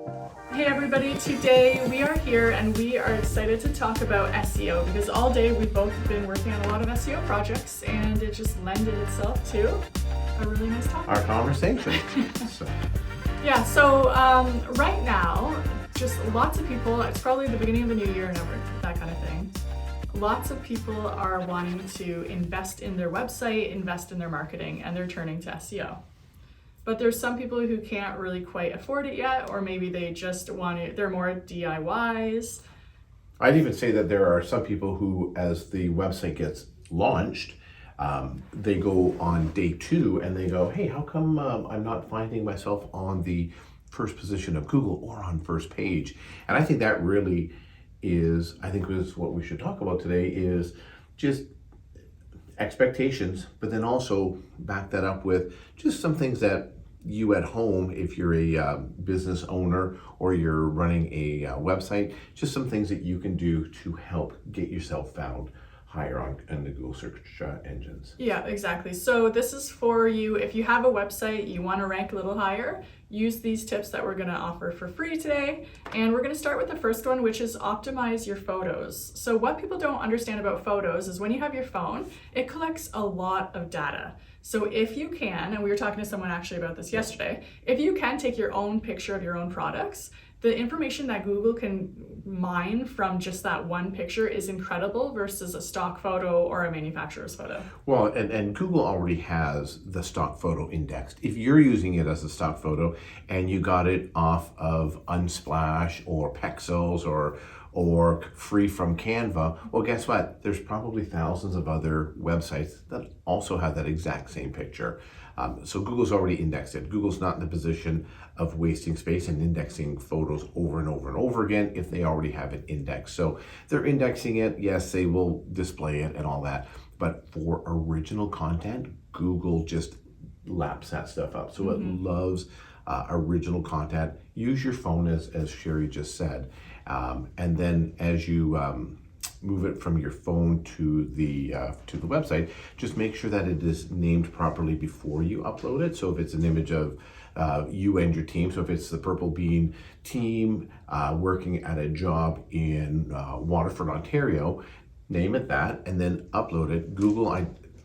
Hey everybody, today we are here and we are excited to talk about SEO because all day we've both been working on a lot of SEO projects and it just lended itself to a really nice topic. Our conversation. So right now, just lots of people, it's probably the beginning of the new year and that kind of thing. Lots of people are wanting to invest in their website, invest in their marketing, and they're turning to SEO. But there's some people who can't really quite afford it yet, or maybe they just want it, they're more DIYs. I'd even say that there are some people who, as the website gets launched, they go on day 2 and they go, hey, how come I'm not finding myself on the first position of Google or on first page? And I think that really is what we should talk about today is just expectations, but then also back that up with just some things that you at home, if you're a business owner or you're running a website, just some things that you can do to help get yourself found higher on the Google search engines. Yeah, exactly. So this is for you. If you have a website, you want to rank a little higher, use these tips that we're going to offer for free today. And we're going to start with the first one, which is optimize your photos. So what people don't understand about photos is when you have your phone, it collects a lot of data. So if you can, and we were talking to someone actually about this yesterday, if you can take your own picture of your own products, the information that Google can mine from just that one picture is incredible versus a stock photo or a manufacturer's photo. Well, and Google already has the stock photo indexed. If you're using it as a stock photo and you got it off of Unsplash or Pexels or free from Canva, well, guess what? There's probably thousands of other websites that also have that exact same picture. So Google's already indexed it. Google's not in the position of wasting space and indexing photos over and over and over again if they already have it indexed. So they're indexing it. Yes, they will display it and all that. But for original content, Google just laps that stuff up. So it loves original content. Use your phone as Sherry just said. And then as you move it from your phone to the website, just make sure that it is named properly before you upload it. So if it's an image of you and your team, so if it's the Purple Bean team working at a job in Waterford, Ontario, name it that and then upload it. Google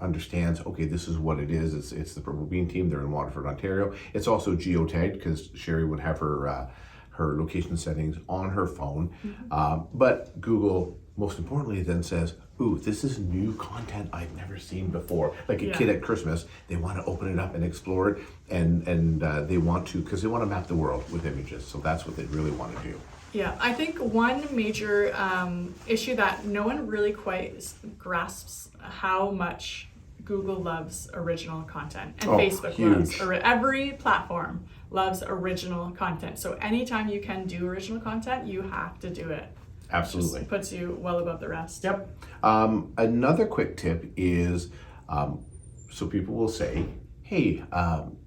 understands, okay, this is what it is. It's the Purple Bean team. They're in Waterford, Ontario. It's also geotagged because Sherry would have her location settings on her phone. But Google, most importantly, then says, ooh, this is new content I've never seen before. Like a kid at Christmas, they want to open it up and explore it, and they want to, because they want to map the world with images. So that's what they really want to do. Yeah, I think one major issue that no one really quite grasps how much Google loves original content and Facebook huge. loves, every platform loves original content. So anytime you can do original content, you have to do it. Absolutely. Just puts you well above the rest. Yep. Another quick tip is, so people will say, hey,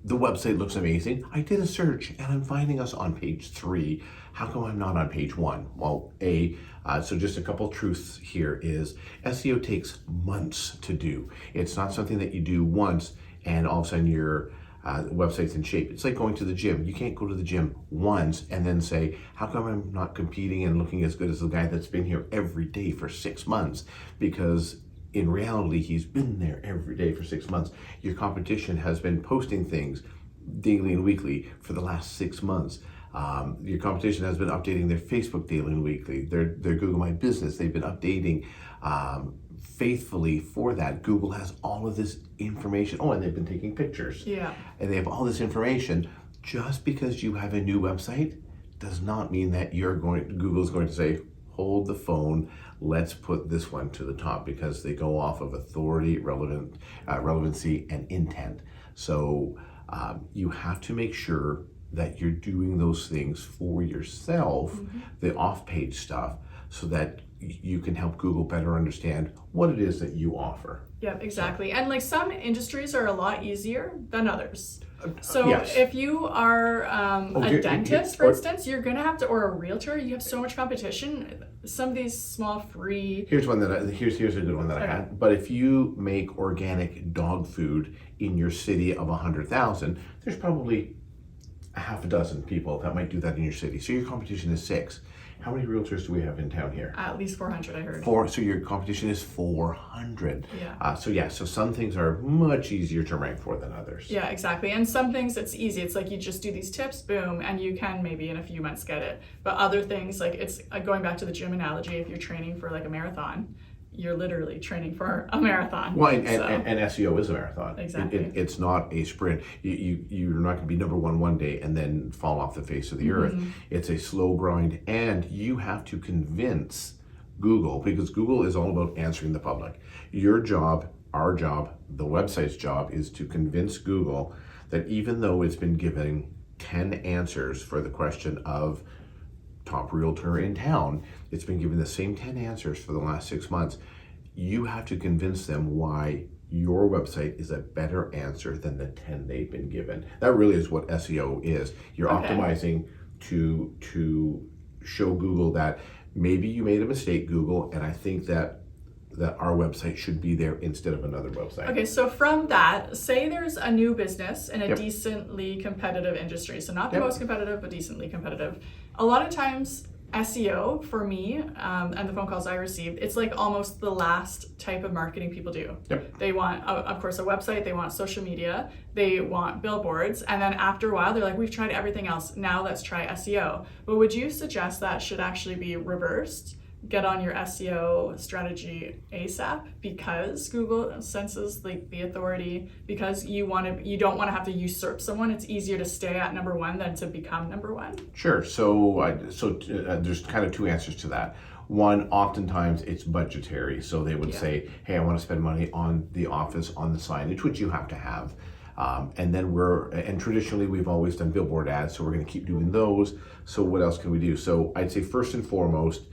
the website looks amazing. I did a search and I'm finding us on page 3. How come I'm not on page 1? Well, so just a couple truths here is SEO takes months to do. It's not something that you do once and all of a sudden your website's in shape. It's like going to the gym. You can't go to the gym once and then say, how come I'm not competing and looking as good as the guy that's been here every day for 6 months? Because in reality, he's been there every day for 6 months. Your competition has been posting things daily and weekly for the last 6 months. Your competition has been updating their Facebook daily and weekly, their Google My Business. They've been updating faithfully for that. Google has all of this information. Oh, and they've been taking pictures. Yeah. And they have all this information. Just because you have a new website does not mean that Google's going to say, hold the phone, let's put this one to the top, because they go off of authority, relevancy, and intent. So you have to make sure that you're doing those things for yourself, the off-page stuff, so that you can help Google better understand what it is that you offer. Yeah, exactly. And like some industries are a lot easier than others. So Yes. if you are a dentist, for instance, you're gonna have to, or a realtor, you have so much competition. Some of these small free. Here's one here's a good one that I had. But if you make organic dog food in your city of 100,000, there's probably a half a dozen people that might do that in your city. So your competition is 6. How many realtors do we have in town here? At least 400, I heard. 4. So your competition is 400. Yeah. So some things are much easier to rank for than others. Yeah, exactly. And some things it's easy. It's like you just do these tips, boom, and you can maybe in a few months get it. But other things, like it's going back to the gym analogy, if you're training for like a marathon, you're literally training for a marathon. Well, and SEO is a marathon. Exactly. It's not a sprint. You're not going to be number one day and then fall off the face of the earth. It's a slow grind, and you have to convince Google, because Google is all about answering the public. Your job, our job, the website's job is to convince Google that even though it's been giving 10 answers for the question of top realtor in town, it's been given the same 10 answers for the last 6 months. You have to convince them why your website is a better answer than the 10 they've been given. That really is what SEO is. You're optimizing to show Google that maybe you made a mistake, Google, and I think that our website should be there instead of another website. Okay, so from that, say there's a new business in a decently competitive industry. So not the most competitive, but decently competitive. A lot of times, SEO for me and the phone calls I received, it's like almost the last type of marketing people do. They want, of course, a website, they want social media, they want billboards, and then after a while, they're like, we've tried everything else, now let's try SEO. But would you suggest that should actually be reversed? Get on your SEO strategy ASAP, because Google senses like the authority, because you don't want to have to usurp someone. It's easier to stay at number one than to become number one. Sure. So there's kind of 2 answers to that. One, oftentimes it's budgetary. So they would say, hey, I want to spend money on the office, on the signage, which you have to have. And then traditionally we've always done billboard ads, so we're going to keep doing those. So what else can we do? So I'd say first and foremost,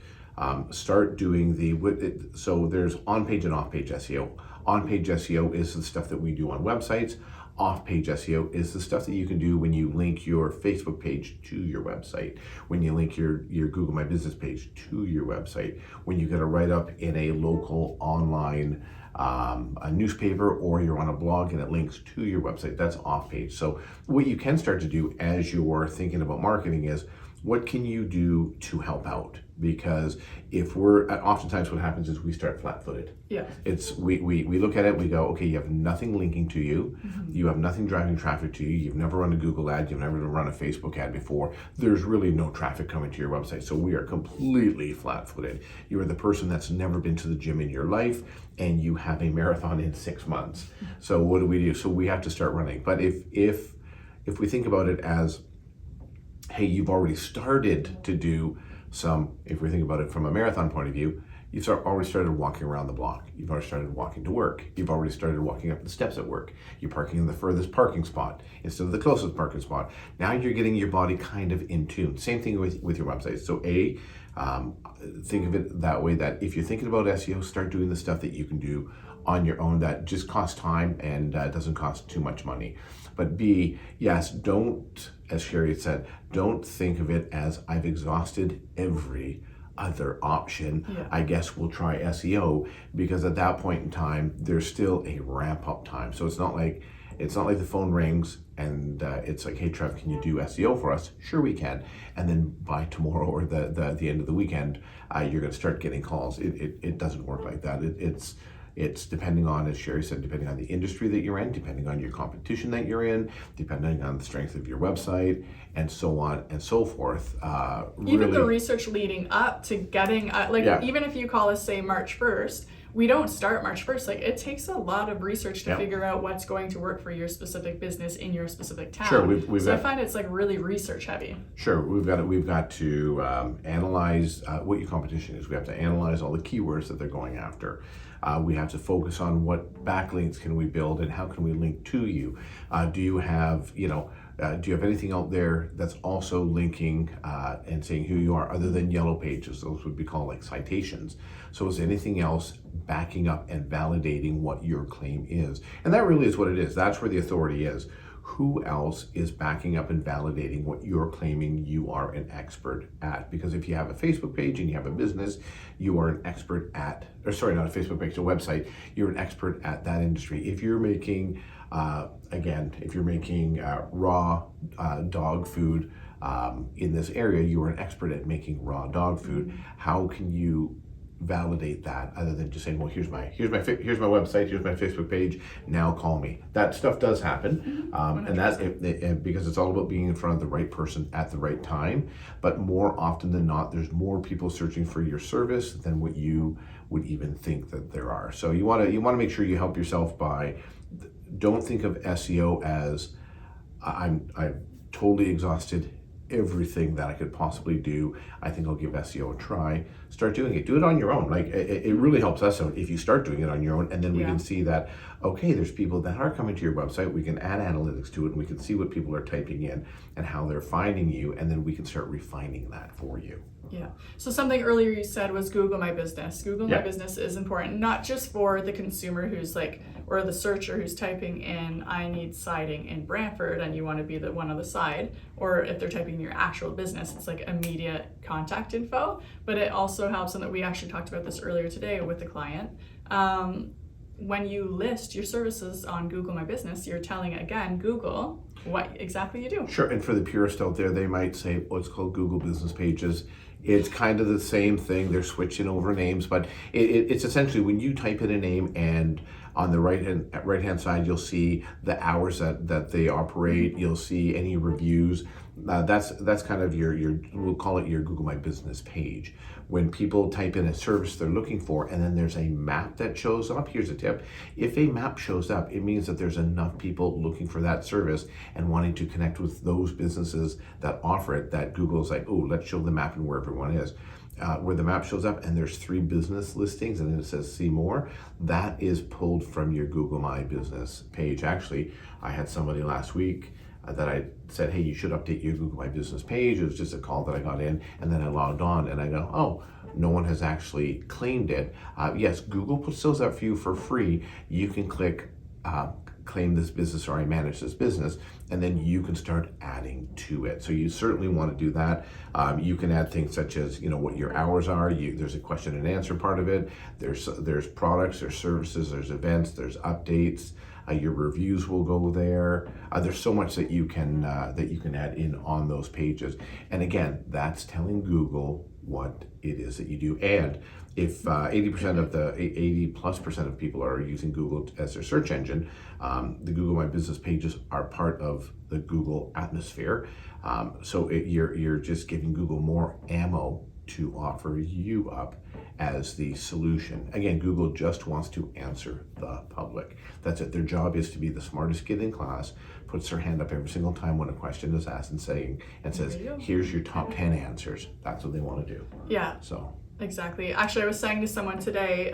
start doing so there's on-page and off-page SEO. On-page SEO is the stuff that we do on websites. Off-page SEO is the stuff that you can do when you link your Facebook page to your website, when you link your Google My Business page to your website, when you get a write-up in a local online a newspaper, or you're on a blog and it links to your website. That's off-page. So what you can start to do as you're thinking about marketing is, what can you do to help out? Because oftentimes what happens is we start flat-footed. Yeah. We look at it, we go, okay, you have nothing linking to you, you have nothing driving traffic to you, you've never run a Google ad, you've never run a Facebook ad before, there's really no traffic coming to your website. So we are completely flat-footed. You are the person that's never been to the gym in your life, and you have a marathon in 6 months. So what do we do? So we have to start running. But if we think about it as, hey, you've already started to do if we think about it from a marathon point of view, you've already started walking around the block. You've already started walking to work. You've already started walking up the steps at work. You're parking in the furthest parking spot instead of the closest parking spot. Now you're getting your body kind of in tune. Same thing with your website. So think of it that way, that if you're thinking about SEO, start doing the stuff that you can do on your own that just costs time and doesn't cost too much money. But B, yes, don't, as Sherry had said, don't think of it as, I've exhausted every other option. I guess we'll try SEO, because at that point in time, there's still a ramp up time. So it's not like the phone rings and it's like, hey, Trev, can you do SEO for us? Sure, we can. And then by tomorrow or the end of the weekend, you're going to start getting calls. It doesn't work like that. It's depending on, as Sherry said, depending on the industry that you're in, depending on your competition that you're in, depending on the strength of your website, and so on and so forth. Even the research leading up to getting, even if you call us, say, March 1st, we don't start March 1st. Like, it takes a lot of research to figure out what's going to work for your specific business in your specific town. Sure, I find it's like really research heavy. Sure, we've got to analyze what your competition is. We have to analyze all the keywords that they're going after. We have to focus on what backlinks can we build and how can we link to you. Do you have anything out there that's also linking and saying who you are, other than yellow pages? Those would be called like citations. So is anything else backing up and validating what your claim is? And that really is what it is. That's where the authority is. who else is backing up and validating what you're claiming you are an expert at? Because if you have a Facebook page and you have a business, you are an expert at, or sorry, not a Facebook page, a website, you're an expert at that industry. If you're making, if you're making raw dog food in this area, you are an expert at making raw dog food. How can you validate that other than just saying, well, here's my website, here's my Facebook page, now call me? That stuff does happen, and that's because it's all about being in front of the right person at the right time. But more often than not, there's more people searching for your service than what you would even think that there are. So you want to make sure you help yourself by, don't think of SEO as I'm totally exhausted everything that I could possibly do. I think I'll give SEO a try. Start doing it. Do it on your own. Like it really helps us out if you start doing it on your own, and then we can see that, okay, there's people that are coming to your website. We can add analytics to it, and we can see what people are typing in and how they're finding you, and then we can start refining that for you. Yeah. So something earlier you said was Google My Business. Google My Business is important, not just for the consumer who's like, or the searcher who's typing in, I need siding in Brantford, and you want to be the one on the side, or if they're typing in your actual business, it's like immediate contact info. But it also helps, and that we actually talked about this earlier today with the client. When you list your services on Google My Business, you're telling, again, Google what exactly you do. Sure, and for the purist out there, they might say, what's called Google Business Pages. It's kind of the same thing. They're switching over names, but it's essentially when you type in a name, and on the right hand side, you'll see the hours that they operate. You'll see any reviews. That's kind of your we'll call it your Google My Business page. When people type in a service they're looking for, and then there's a map that shows up. Here's a tip: if a map shows up, it means that there's enough people looking for that service and wanting to connect with those businesses that offer it, that Google's like, oh, let's show the map and where everyone is. Where the map shows up and there's 3 business listings and then it says see more, that is pulled from your Google My Business page. Actually, I had somebody last week that I said, hey, you should update your Google My Business page. It was just a call that I got in, and then I logged on and I go, oh, no one has actually claimed it. Yes, Google puts those up for you for free. You can click claim this business, or I manage this business, and then you can start adding to it. So you certainly want to do that. You can add things such as, what your hours are. There's a question and answer part of it. There's products, there's services, there's events, there's updates. Your reviews will go there. There's so much that you can add in on those pages. And again, that's telling Google what it is that you do. And if 80+% of people are using Google as their search engine, the Google My Business pages are part of the Google atmosphere. So you're just giving Google more ammo to offer you up as the solution. Again, Google just wants to answer the public. That's it. Their job is to be the smartest kid in class, puts their hand up every single time when a question is asked and says, here's your top 10 answers. That's what they want to do. Yeah. So. Exactly. Actually, I was saying to someone today,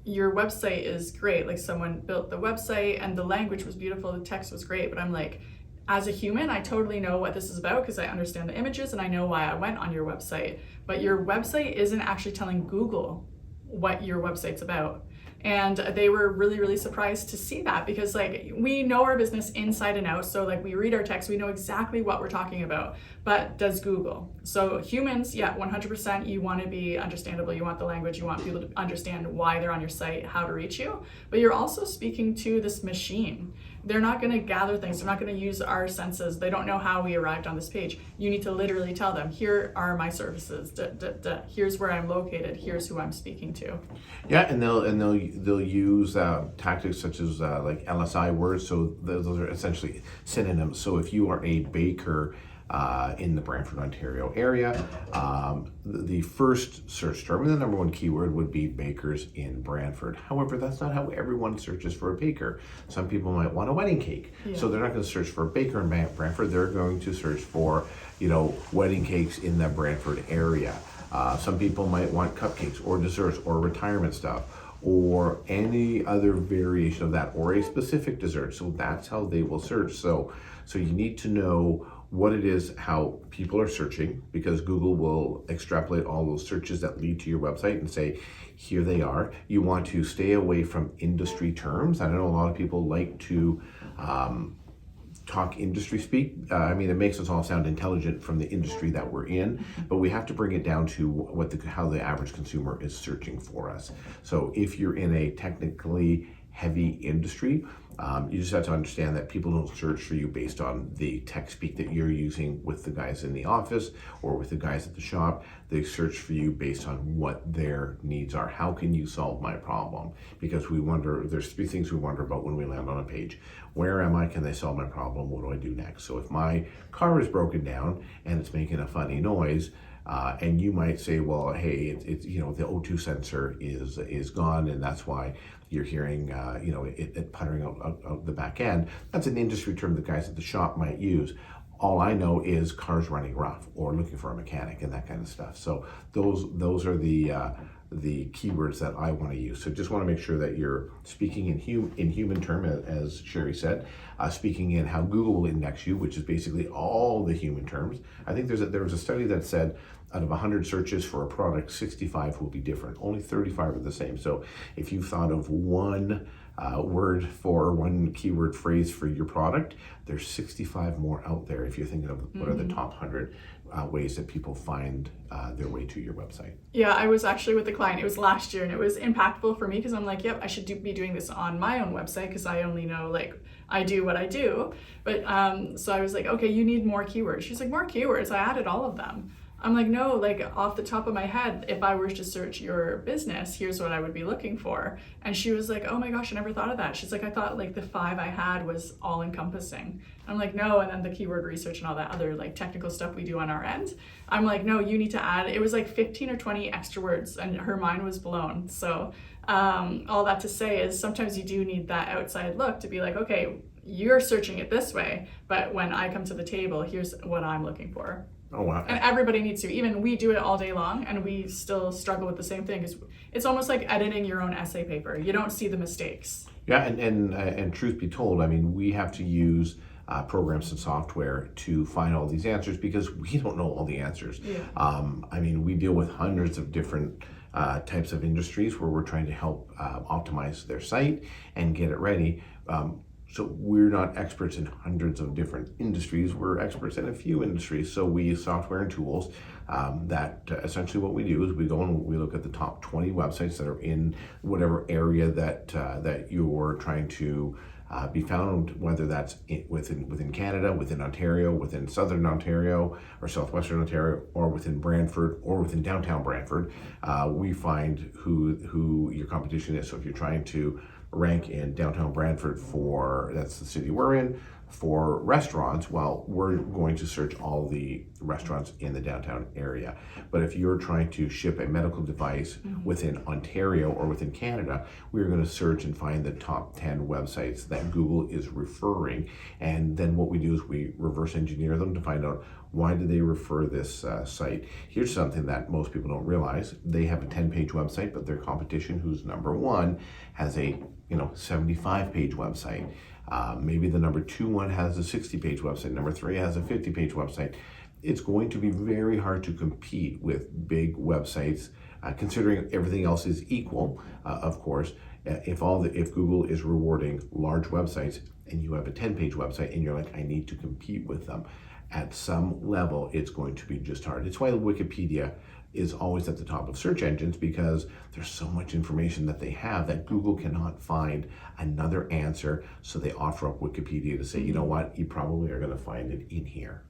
your website is great. Like, someone built the website and the language was beautiful, the text was great, but I'm like, as a human, I totally know what this is about because I understand the images and I know why I went on your website. But your website isn't actually telling Google what your website's about. And they were really, really surprised to see that, because like, we know our business inside and out. So like, we read our text, we know exactly what we're talking about, but does Google? So humans, 100%, you want to be understandable. You want the language, you want people to understand why they're on your site, how to reach you, but you're also speaking to this machine. They're not going to gather things. They're not going to use our senses. They don't know how we arrived on this page. You need to literally tell them, here are my services. Here's where I'm located. Here's who I'm speaking to. Yeah, and they'll use tactics such as like LSI words. So those are essentially synonyms. So if you are a baker in the Brantford, Ontario area, the first search term and the number 1 keyword would be bakers in Brantford. However, that's not how everyone searches for a baker. Some people might want a wedding cake. So they're not going to search for a baker in Brantford. They're going to search for, wedding cakes in the Brantford area. Some people might want cupcakes or desserts or retirement stuff, or any other variation of that, or a specific dessert. So that's how they will search. So you need to know what it is, how people are searching, because Google will extrapolate all those searches that lead to your website and say, here they are. You want to stay away from industry terms. I know a lot of people like to talk industry speak. I mean, it makes us all sound intelligent from the industry that we're in, but we have to bring it down to how the average consumer is searching for us. So if you're in a technically heavy industry, you just have to understand that people don't search for you based on the tech speak that you're using with the guys in the office or with the guys at the shop. They search for you based on what their needs are. How can you solve my problem? Because there's three things we wonder about when we land on a page. Where am I? Can they solve my problem? What do I do next? So if my car is broken down and it's making a funny noise, and you might say, well, hey, it's the O2 sensor is gone, and that's why you're hearing it puttering out the back end. That's an industry term the guys at the shop might use. All I know is cars running rough or looking for a mechanic and that kind of stuff. So those are the keywords that I want to use. So just want to make sure that you're speaking in human term, as Sherry said, speaking in how Google will index you, which is basically all the human terms. I think there was a study that said out of 100 searches for a product, 65 will be different. Only 35 are the same. So if you thought of one one keyword phrase for your product, there's 65 more out there if you're thinking of what are the top 100 ways that people find their way to your website. Yeah, I was actually with the client. It was last year, and it was impactful for me because I'm like, yep, I should be doing this on my own website because I only know I do what I do. But so I was like, okay, you need more keywords. She's like, more keywords? I added all of them. I'm like, no, off the top of my head, if I were to search your business, here's what I would be looking for. And she was like, oh my gosh, I never thought of that. She's like, I thought the 5 I had was all encompassing. I'm like, no, and then the keyword research and all that other technical stuff we do on our end. I'm like, no, you need to add, it was 15 or 20 extra words, and her mind was blown. So all that to say is sometimes you do need that outside look to be like, okay, you're searching it this way, but when I come to the table, here's what I'm looking for. Oh, wow. And everybody needs to. Even we do it all day long, and we still struggle with the same thing. It's almost like editing your own essay paper. You don't see the mistakes. Yeah, and truth be told, I mean, we have to use programs and software to find all these answers because we don't know all the answers. Yeah. I mean, we deal with hundreds of different types of industries where we're trying to help optimize their site and get it ready. So we're not experts in hundreds of different industries. We're experts in a few industries. So we use software and tools that essentially what we do is we go and we look at the top 20 websites that are in whatever area that you're trying to be found, whether that's within Canada, within Ontario, within Southern Ontario or Southwestern Ontario, or within Brantford or within downtown Brantford. We find who your competition is. So if you're trying to rank in downtown Brantford that's the city we're in, for restaurants, well, we're going to search all the restaurants in the downtown area. But if you're trying to ship a medical device within Ontario or within Canada, we're going to search and find the top 10 websites that Google is referring. And then what we do is we reverse engineer them to find out why do they refer this site. Here's something that most people don't realize. They have a 10-page website, but their competition, who's number one, has a 75-page website. Maybe the number 2 one has a 60-page website. Number 3 has a 50-page website. It's going to be very hard to compete with big websites, considering everything else is equal, of course. If Google is rewarding large websites and you have a 10-page website and you're like, I need to compete with them, at some level, it's going to be just hard. It's why Wikipedia is always at the top of search engines, because there's so much information that they have that Google cannot find another answer. So they offer up Wikipedia to say, you know what, you probably are going to find it in here.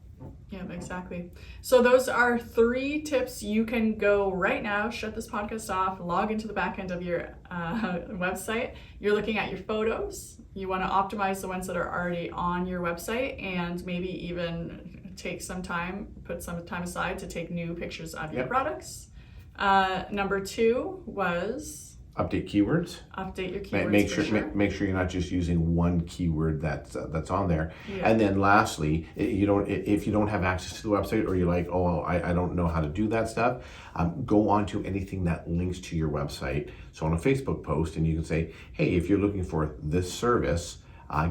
Yeah, exactly. So those are 3 tips. You can go right now, shut this podcast off, log into the back end of your website. You're looking at your photos. You want to optimize the ones that are already on your website, and maybe even put some time aside to take new pictures of your products. Number 2 was update keywords. Update your keywords. Make sure you're not just using one keyword that's on there. Yeah. And then lastly, if you don't have access to the website, or you're like, oh, I don't know how to do that stuff, go on to anything that links to your website. So on a Facebook post, and you can say, hey, if you're looking for this service,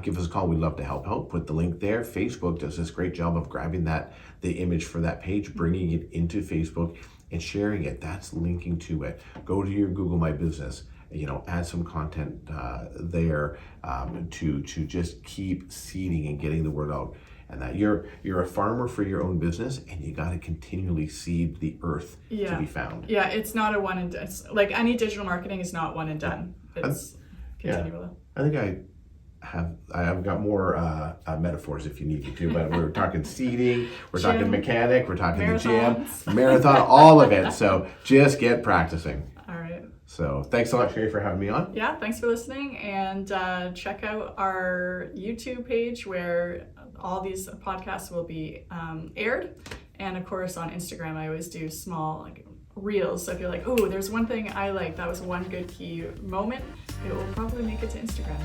give us a call. We'd love to help out. Put the link there. Facebook does this great job of grabbing the image for that page, bringing it into Facebook and sharing it. That's linking to it. Go to your Google My Business add some content there to just keep seeding and getting the word out. And that you're a farmer for your own business, and you got to continually seed the earth to be found. Yeah, it's not a one and done. Like any digital marketing is not one and done. It's continual. I think I've got more metaphors if you need me to, but we're talking seeding, we're talking mechanic, we're talking the gym, marathon, all of it. So just get practicing. All right. So thanks so much, Sherry, for having me on. Yeah, thanks for listening, and check out our YouTube page where all these podcasts will be aired. And of course on Instagram, I always do small reels. So if you're like, oh, there's one thing I like, that was one good key moment, it will probably make it to Instagram.